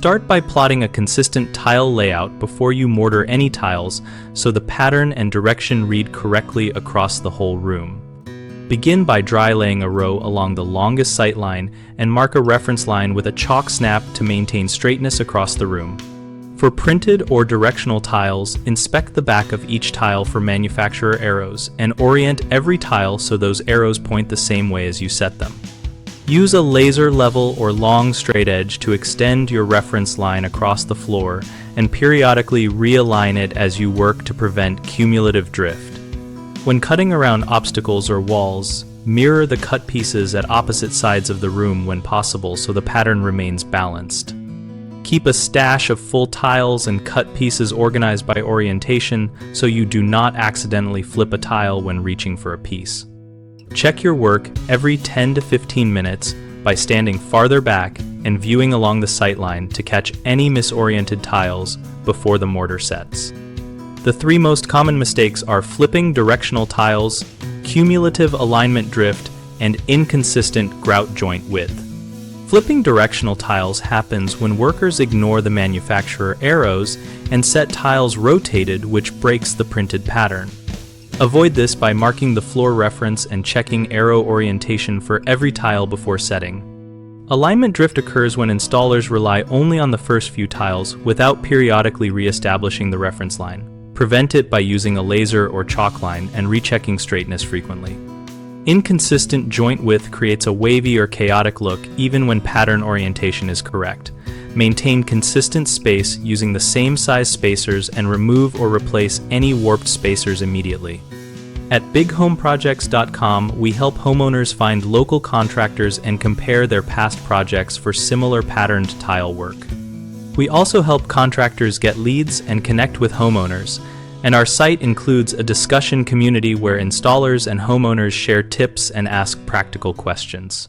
Start by plotting a consistent tile layout before you mortar any tiles so the pattern and direction read correctly across the whole room. Begin by dry laying a row along the longest sight line and mark a reference line with a chalk snap to maintain straightness across the room. For printed or directional tiles, inspect the back of each tile for manufacturer arrows and orient every tile so those arrows point the same way as you set them. Use a laser level or long straight edge to extend your reference line across the floor and periodically realign it as you work to prevent cumulative drift. When cutting around obstacles or walls, mirror the cut pieces at opposite sides of the room when possible so the pattern remains balanced. Keep a stash of full tiles and cut pieces organized by orientation so you do not accidentally flip a tile when reaching for a piece. Check your work every 10 to 15 minutes by standing farther back and viewing along the sight line to catch any misoriented tiles before the mortar sets. The three most common mistakes are flipping directional tiles, cumulative alignment drift, and inconsistent grout joint width. Flipping directional tiles happens when workers ignore the manufacturer arrows and set tiles rotated, which breaks the printed pattern. Avoid this by marking the floor reference and checking arrow orientation for every tile before setting. Alignment drift occurs when installers rely only on the first few tiles without periodically re-establishing the reference line. Prevent it by using a laser or chalk line and rechecking straightness frequently. Inconsistent joint width creates a wavy or chaotic look even when pattern orientation is correct. Maintain consistent space using the same size spacers and remove or replace any warped spacers immediately. At bighomeprojects.com, we help homeowners find local contractors and compare their past projects for similar patterned tile work. We also help contractors get leads and connect with homeowners, and our site includes a discussion community where installers and homeowners share tips and ask practical questions.